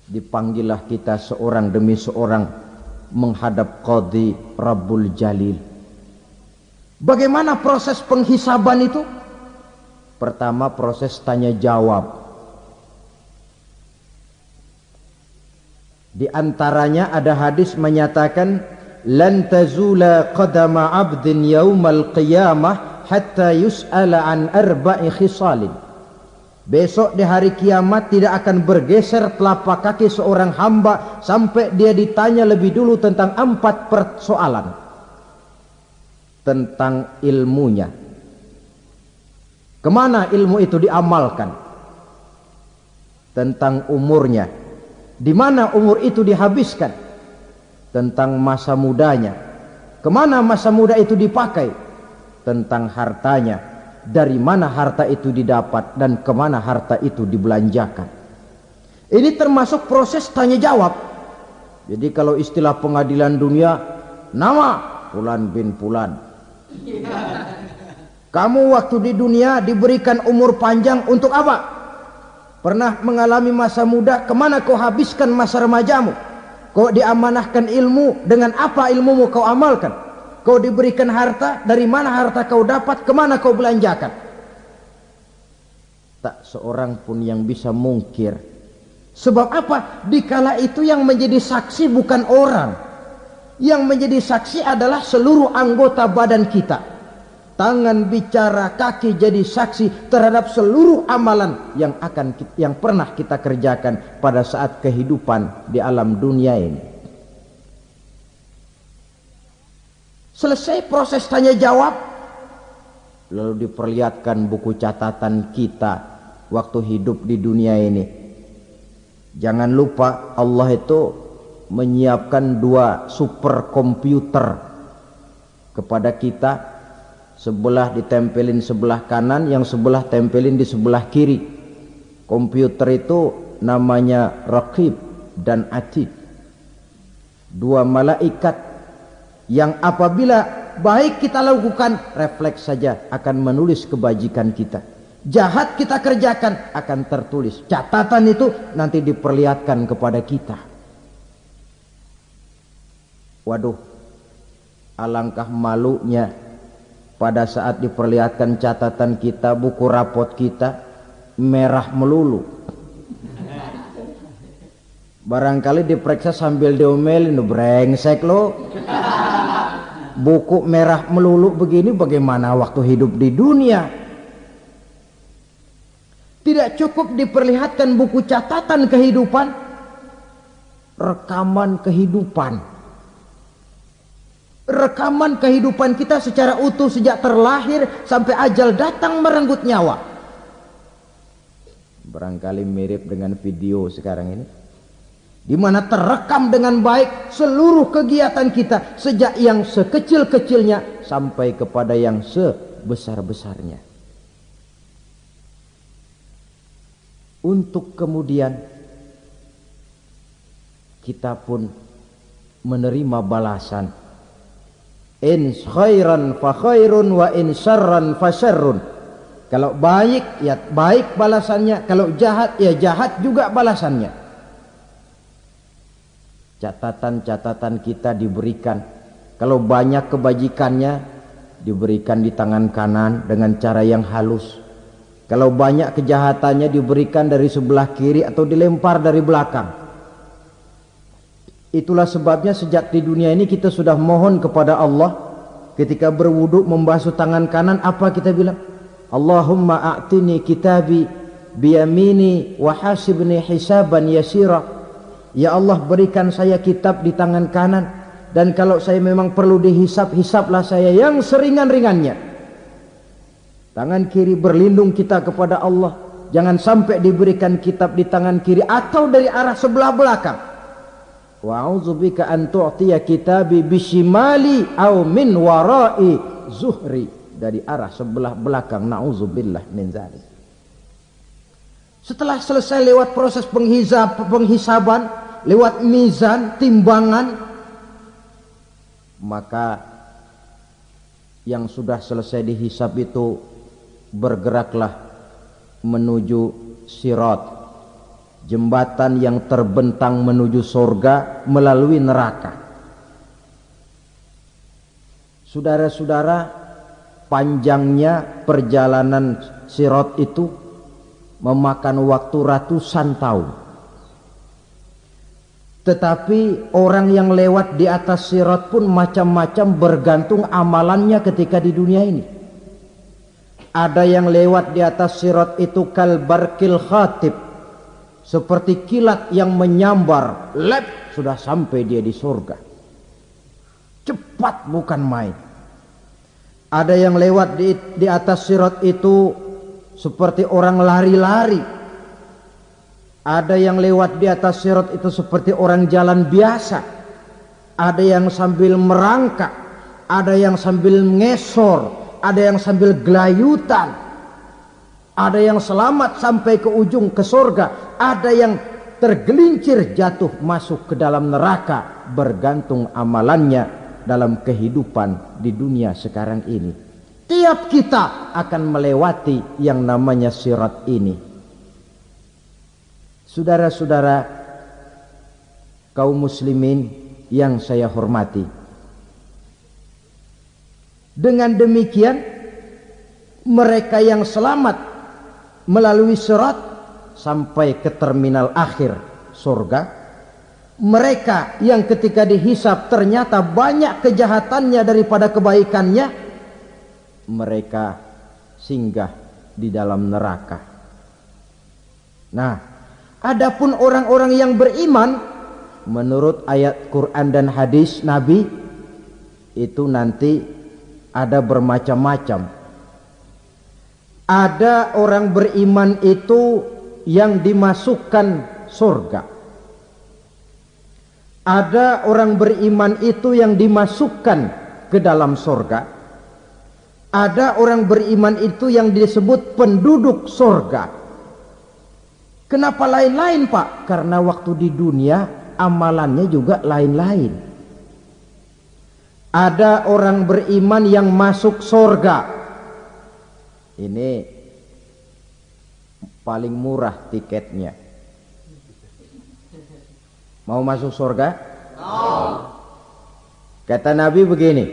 Dipanggillah kita seorang demi seorang menghadap Qadhi Rabbul Jalil. Bagaimana proses penghisaban itu? Pertama, proses tanya jawab. Di antaranya ada hadis menyatakan lan tazula qadama 'abdin yaumal qiyamah hatta yus'ala an arba'i khisalin. Besok di hari kiamat tidak akan bergeser telapak kaki seorang hamba sampai dia ditanya lebih dulu tentang 4 persoalan. Tentang ilmunya. Kemana ilmu itu diamalkan? Tentang umurnya. Di mana umur itu dihabiskan? Tentang masa mudanya. Kemana masa muda itu dipakai? Tentang hartanya. Dari mana harta itu didapat dan kemana harta itu dibelanjakan. Ini termasuk proses tanya jawab. Jadi kalau istilah pengadilan dunia, nama Fulan bin Fulan. Kamu waktu di dunia diberikan umur panjang untuk apa? Pernah mengalami masa muda, kemana kau habiskan masa remajamu? Kau diamanahkan ilmu, dengan apa ilmumu kau amalkan? Kau diberikan harta, dari mana harta kau dapat, kemana kau belanjakan? Tak seorang pun yang bisa mungkir. Sebab apa? Dikala itu yang menjadi saksi bukan orang. Yang menjadi saksi adalah seluruh anggota badan kita. Tangan bicara, kaki jadi saksi terhadap seluruh amalan yang pernah kita kerjakan pada saat kehidupan di alam dunia ini. Selesai proses tanya jawab, lalu diperlihatkan buku catatan kita waktu hidup di dunia ini. Jangan lupa Allah itu menyiapkan 2 superkomputer kepada kita. Sebelah ditempelin sebelah kanan, yang sebelah tempelin di sebelah kiri. Komputer itu namanya Raqib dan Atid. 2 malaikat yang apabila baik kita lakukan, refleks saja akan menulis kebajikan kita. Jahat kita kerjakan akan tertulis. Catatan itu nanti diperlihatkan kepada kita. Waduh, alangkah malunya pada saat diperlihatkan catatan kita, buku rapot kita merah melulu. Barangkali diperiksa sambil diomelin, brengsek lo. Buku merah melulu begini bagaimana waktu hidup di dunia? Tidak cukup diperlihatkan buku catatan kehidupan, rekaman kehidupan. Rekaman kehidupan kita secara utuh sejak terlahir sampai ajal datang merenggut nyawa. Barangkali mirip dengan video sekarang ini, di mana terekam dengan baik seluruh kegiatan kita sejak yang sekecil-kecilnya sampai kepada yang sebesar-besarnya. Untuk kemudian kita pun menerima balasan. In khairan fa khairun wa in syarran fa syarrun. Kalau baik ya baik balasannya, kalau jahat ya jahat juga balasannya. Catatan-catatan kita diberikan. Kalau banyak kebajikannya diberikan di tangan kanan dengan cara yang halus. Kalau banyak kejahatannya diberikan dari sebelah kiri atau dilempar dari belakang. Itulah sebabnya sejak di dunia ini kita sudah mohon kepada Allah. Ketika berwudu membasuh tangan kanan, apa kita bilang? Allahumma a'tini kitabi biyamini wa hasibni hisaban yasira. Ya Allah, berikan saya kitab di tangan kanan, dan kalau saya memang perlu dihisap, hisaplah saya yang seringan-ringannya. Tangan kiri berlindung kita kepada Allah. Jangan sampai diberikan kitab di tangan kiri atau dari arah sebelah belakang. Wa a'udzubika an tu'tiya kitabi bishimali aw min wara'i zuhri, dari arah sebelah belakang. Na'udzubillah min dzalik. Setelah selesai lewat proses penghisaban, lewat mizan, timbangan, maka yang sudah selesai dihisab itu bergeraklah menuju sirat, jembatan yang terbentang menuju surga melalui neraka. Saudara-saudara, panjangnya perjalanan sirat itu memakan waktu ratusan tahun. Tetapi orang yang lewat di atas sirat pun macam-macam, bergantung amalannya ketika di dunia ini. Ada yang lewat di atas sirat itu kal barqil khatib, seperti kilat yang menyambar, lep, sudah sampai dia di surga. Cepat bukan main. Ada yang lewat di atas sirat itu seperti orang lari-lari. Ada yang lewat di atas sirat itu seperti orang jalan biasa. Ada yang sambil merangkak, ada yang sambil ngesor, ada yang sambil gelayutan, ada yang selamat sampai ke ujung ke surga, ada yang tergelincir jatuh masuk ke dalam neraka, bergantung amalannya dalam kehidupan di dunia sekarang ini. Tiap kita akan melewati yang namanya sirat ini. Saudara-saudara kaum muslimin yang saya hormati, dengan demikian mereka yang selamat melalui sirat sampai ke terminal akhir surga, mereka yang ketika dihisab ternyata banyak kejahatannya daripada kebaikannya, mereka singgah di dalam neraka. Nah, adapun orang-orang yang beriman menurut ayat Quran dan hadis Nabi itu nanti ada bermacam-macam. Ada orang beriman itu yang dimasukkan surga. Ada orang beriman itu yang dimasukkan ke dalam surga. Ada orang beriman itu yang disebut penduduk surga. Kenapa lain-lain, Pak? Karena waktu di dunia amalannya juga lain-lain. Ada orang beriman yang masuk surga. Ini paling murah tiketnya. Mau masuk surga? Kata Nabi begini,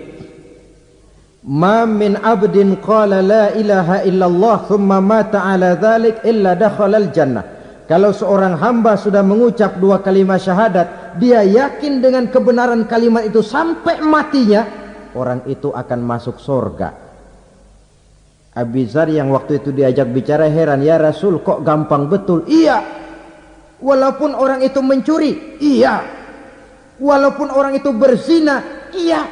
ma min abdin qala la ilaha illallah thumma mata ala dhalik illa dakhalal jannah. Kalau seorang hamba sudah mengucap dua kalimat syahadat, dia yakin dengan kebenaran kalimat itu sampai matinya, orang itu akan masuk surga. Abi Dzar yang waktu itu diajak bicara heran, ya Rasul kok gampang betul? Iya. Walaupun orang itu mencuri, iya. Walaupun orang itu berzina, iya.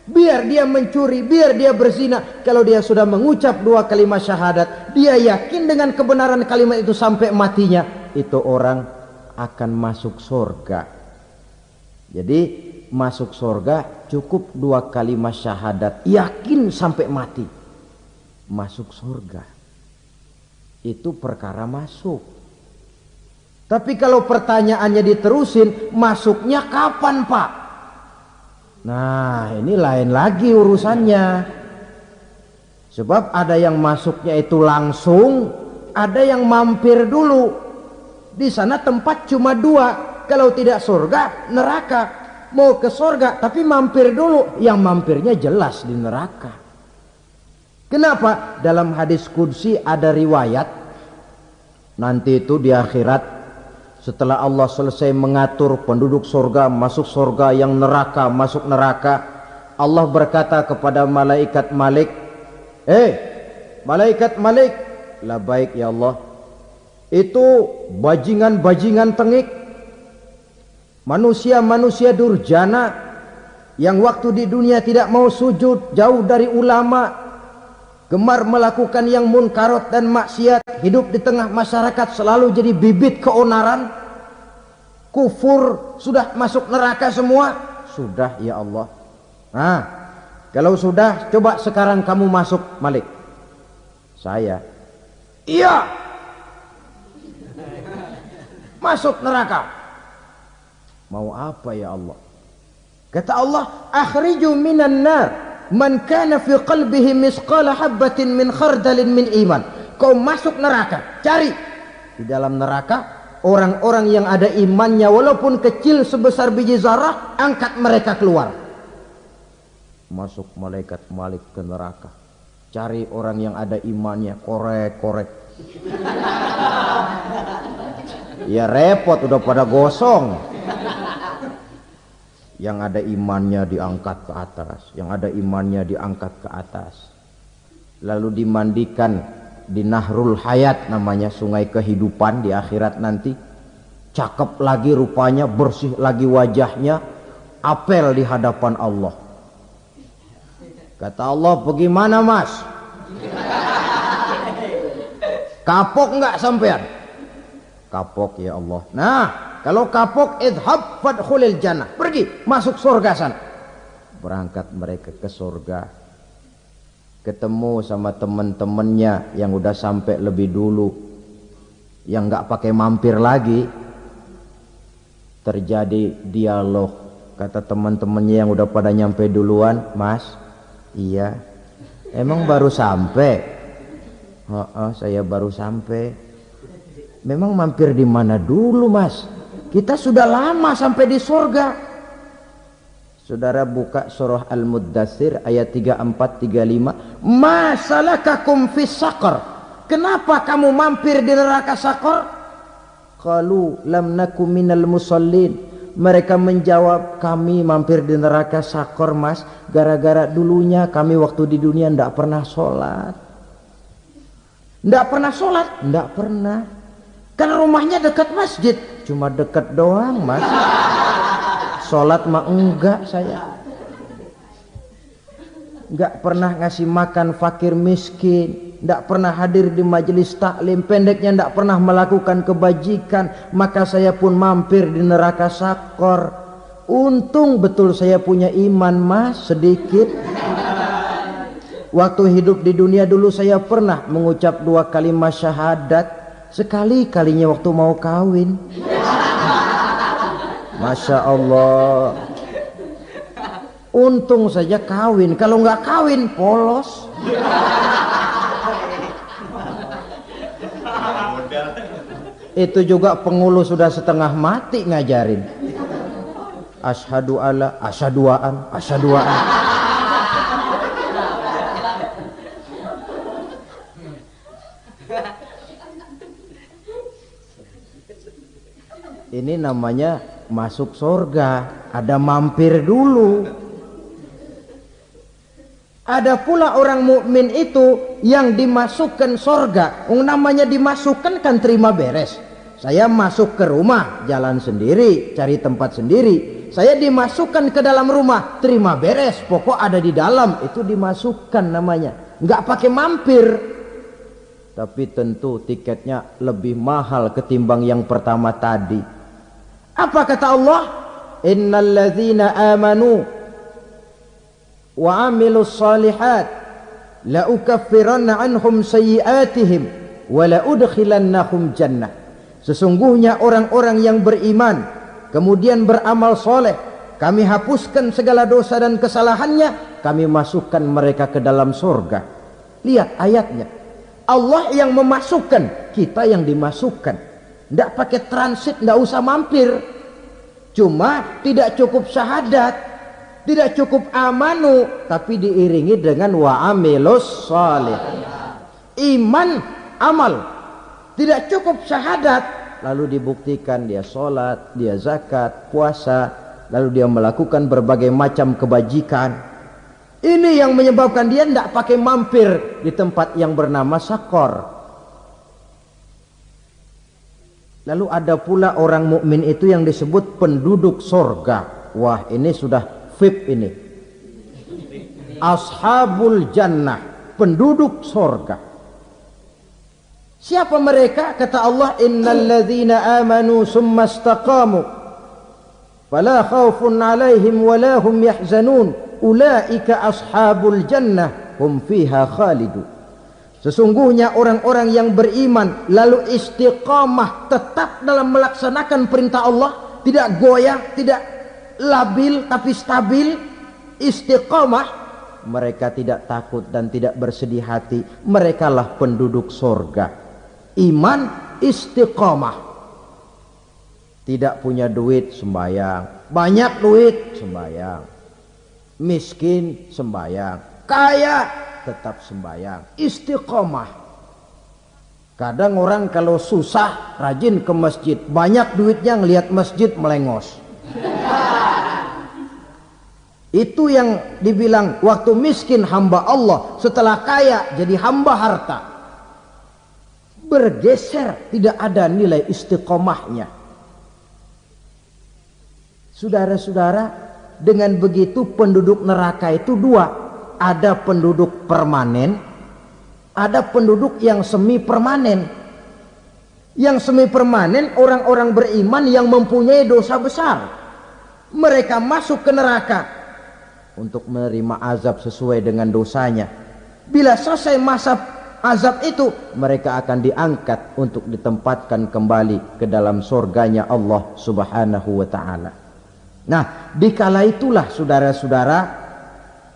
Biar dia mencuri, biar dia berzina, kalau dia sudah mengucap dua kalimat syahadat, dia yakin dengan kebenaran kalimat itu sampai matinya, itu orang akan masuk surga. Jadi masuk surga cukup dua kalimat syahadat, yakin sampai mati, masuk surga. Itu perkara masuk. Tapi kalau pertanyaannya diterusin, masuknya kapan, Pak? Nah, ini lain lagi urusannya. Sebab ada yang masuknya itu langsung, ada yang mampir dulu. Di sana tempat cuma dua, kalau tidak surga, neraka. Mau ke surga tapi mampir dulu, yang mampirnya jelas di neraka. Kenapa? Dalam hadis qudsi ada riwayat, nanti itu di akhirat, setelah Allah selesai mengatur penduduk surga masuk surga, yang neraka masuk neraka, Allah berkata kepada malaikat Malik, malaikat Malik, labaik ya Allah, itu bajingan-bajingan tengik, manusia-manusia durjana yang waktu di dunia tidak mau sujud, jauh dari ulama, gemar melakukan yang munkarat dan maksiat, hidup di tengah masyarakat selalu jadi bibit keonaran, kufur, sudah masuk neraka semua. Sudah ya Allah. Nah, kalau sudah, coba sekarang kamu masuk, Malik. Saya, iya, masuk neraka. Mau apa ya Allah? Kata Allah, akhriju minan nar man kana fi qalbihi misqala habatin min khardalin min iman. Kau masuk neraka, cari di dalam neraka orang-orang yang ada imannya walaupun kecil sebesar biji zarah, angkat mereka keluar. Masuk malaikat Malik ke neraka, cari orang yang ada imannya, korek-korek. Ya repot, udah pada gosong. Yang ada imannya diangkat ke atas, yang ada imannya diangkat ke atas. Lalu dimandikan di Nahrul Hayat, namanya sungai kehidupan di akhirat nanti. Cakep lagi rupanya, bersih lagi wajahnya, apel di hadapan Allah. Kata Allah, bagaimana mas? Kapok nggak sampean? Kapok ya Allah. Nah, kalau kapok, idhab fadkhulil jannah, pergi masuk surga sana. Berangkat mereka ke surga, ketemu sama teman-temannya yang udah sampai lebih dulu, yang nggak pakai mampir lagi. Terjadi dialog. Kata teman-temannya yang udah pada nyampe duluan, mas, iya, emang baru sampai? Saya baru sampai. Memang mampir di mana dulu mas? Kita sudah lama sampai di surga. Saudara buka surah Al-Muddatsir ayat 34-35. Ma salakakum fis saqar? Kenapa kamu mampir di neraka Saqar? Qalu lam nakum minal musallin. Mereka menjawab, kami mampir di neraka Saqar mas, gara-gara dulunya kami waktu di dunia ndak pernah sholat. Ndak pernah sholat? Ndak pernah. Kan rumahnya dekat masjid, cuma dekat doang mas. Sholat mah enggak saya. Enggak pernah ngasih makan fakir miskin, enggak pernah hadir di majelis taklim, pendeknya enggak pernah melakukan kebajikan. Maka saya pun mampir di neraka Saqar. Untung betul saya punya iman mas, sedikit. Waktu hidup di dunia dulu saya pernah mengucap 2 kalimat syahadat, sekali-kalinya waktu mau kawin. Masya Allah. Untung saja kawin, kalau nggak kawin polos. Itu juga pengulu sudah setengah mati ngajarin. Asyhadu alla, asyaduaan, asyaduaan. Ini namanya masuk surga, ada mampir dulu. Ada pula orang mukmin itu yang dimasukkan surga. Namanya dimasukkan kan terima beres. Saya masuk ke rumah, jalan sendiri, cari tempat sendiri. Saya dimasukkan ke dalam rumah, terima beres, pokok ada di dalam, itu dimasukkan namanya. Nggak pakai mampir. Tapi tentu tiketnya lebih mahal ketimbang yang pertama tadi. Apa kata Allah? Innal ladzina amanu wa amilus salihat la ukaffiranna anhum sayyi'atihim wa la udkhilannahum jannah. Sesungguhnya orang-orang yang beriman kemudian beramal soleh, kami hapuskan segala dosa dan kesalahannya, kami masukkan mereka ke dalam surga. Lihat ayatnya, Allah yang memasukkan, kita yang dimasukkan. Tidak pakai transit, tidak usah mampir. Cuma tidak cukup syahadat, tidak cukup amanu, tapi diiringi dengan wa amilus shalih. Iman, amal. Tidak cukup syahadat, lalu dibuktikan dia sholat, dia zakat, puasa, lalu dia melakukan berbagai macam kebajikan. Ini yang menyebabkan dia tidak pakai mampir di tempat yang bernama Saqar. Lalu ada pula orang mukmin itu yang disebut penduduk sorga. Wah, ini sudah VIP ini. Ashabul jannah, penduduk sorga. Siapa mereka? Kata Allah, innal ladzina amanu summa istaqamu fala khaufun alaihim wala hum yahzanun ulaika ashabul jannah hum fiha khalidun. Sesungguhnya orang-orang yang beriman lalu istiqamah, tetap dalam melaksanakan perintah Allah, tidak goyah, tidak labil tapi stabil, istiqamah, mereka tidak takut dan tidak bersedih hati. Merekalah penduduk surga. Iman, istiqamah. Tidak punya duit, sembayang. Banyak duit, sembayang. Miskin, sembayang. Kaya, tetap sembahyang. Istiqomah. Kadang orang kalau susah rajin ke masjid, banyak duitnya ngelihat masjid melengos. Itu yang dibilang waktu miskin hamba Allah, setelah kaya jadi hamba harta. Bergeser, tidak ada nilai istiqomahnya. Saudara-saudara, dengan begitu penduduk neraka itu dua. Ada penduduk permanen, ada penduduk yang semi permanen. Yang semi permanen orang-orang beriman yang mempunyai dosa besar. Mereka masuk ke neraka untuk menerima azab sesuai dengan dosanya. Bila selesai masa azab itu, mereka akan diangkat untuk ditempatkan kembali ke dalam surganya Allah Subhanahu wa ta'ala. Nah, dikala itulah saudara-saudara,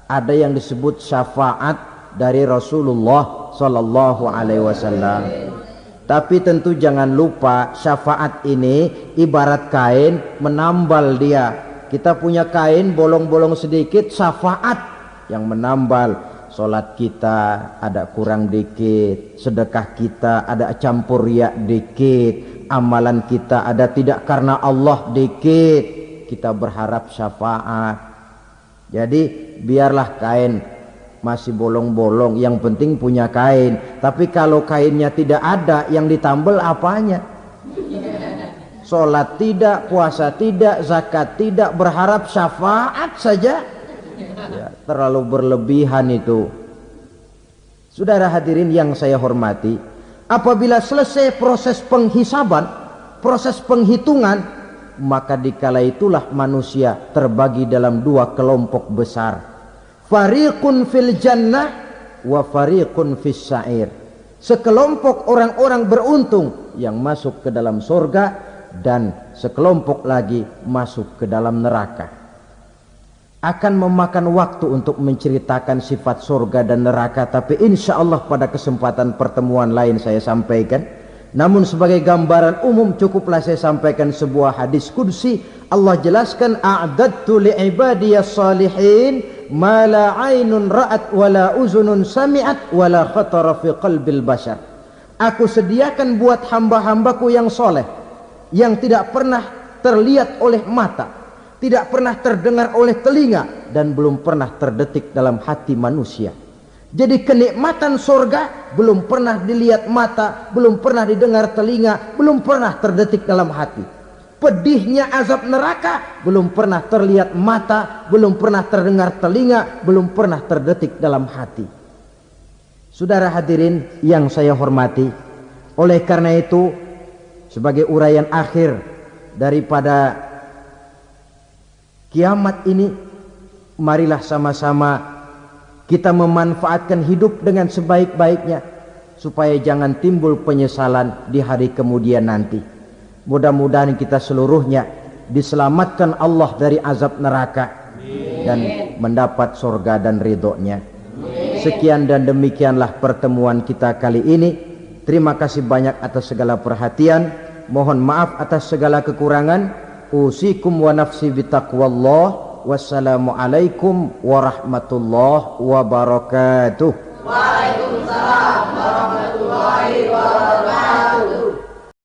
ada yang disebut syafaat dari Rasulullah sallallahu alaihi wasallam. Tapi tentu jangan lupa, syafaat ini ibarat kain menambal dia. Kita punya kain bolong-bolong sedikit, syafaat yang menambal. Salat kita ada kurang dikit, sedekah kita ada campur riak dikit, amalan kita ada tidak karena Allah dikit, kita berharap syafaat. Jadi biarlah kain masih bolong-bolong, yang penting punya kain. Tapi kalau kainnya tidak ada, yang ditambal apanya? Salat tidak, puasa tidak, zakat tidak, berharap syafaat saja. Ya, terlalu berlebihan itu. Saudara hadirin yang saya hormati, apabila selesai proses penghisaban, proses penghitungan, maka dikala itulah manusia terbagi dalam dua kelompok besar. Fariqun fil jannah wa fariqun fis sa'ir. Sekelompok orang-orang beruntung yang masuk ke dalam surga, dan sekelompok lagi masuk ke dalam neraka. Akan memakan waktu untuk menceritakan sifat surga dan neraka, tapi insya Allah pada kesempatan pertemuan lain saya sampaikan. Namun sebagai gambaran umum cukuplah saya sampaikan sebuah hadis qudsi. Allah jelaskan, a'dadtu li'ibadiyas salihin ma la aynun ra'at wa la uzunun sami'at wa la khatara fi qalbil bashar. Aku sediakan buat hamba-hambaku yang soleh, yang tidak pernah terlihat oleh mata, tidak pernah terdengar oleh telinga, dan belum pernah terdetik dalam hati manusia. Jadi kenikmatan surga belum pernah dilihat mata, belum pernah didengar telinga, belum pernah terdetik dalam hati. Pedihnya azab neraka belum pernah terlihat mata, belum pernah terdengar telinga, belum pernah terdetik dalam hati. Saudara hadirin yang saya hormati, oleh karena itu sebagai uraian akhir daripada kiamat ini, marilah sama-sama kita memanfaatkan hidup dengan sebaik-baiknya supaya jangan timbul penyesalan di hari kemudian nanti. Mudah-mudahan kita seluruhnya diselamatkan Allah dari azab neraka dan mendapat surga dan ridhonya. Sekian dan demikianlah pertemuan kita kali ini. Terima kasih banyak atas segala perhatian. Mohon maaf atas segala kekurangan. Usikum wa nafsi bitaqwallah. Wassalamualaikum warahmatullahi wabarakatuh. Waalaikumsalam.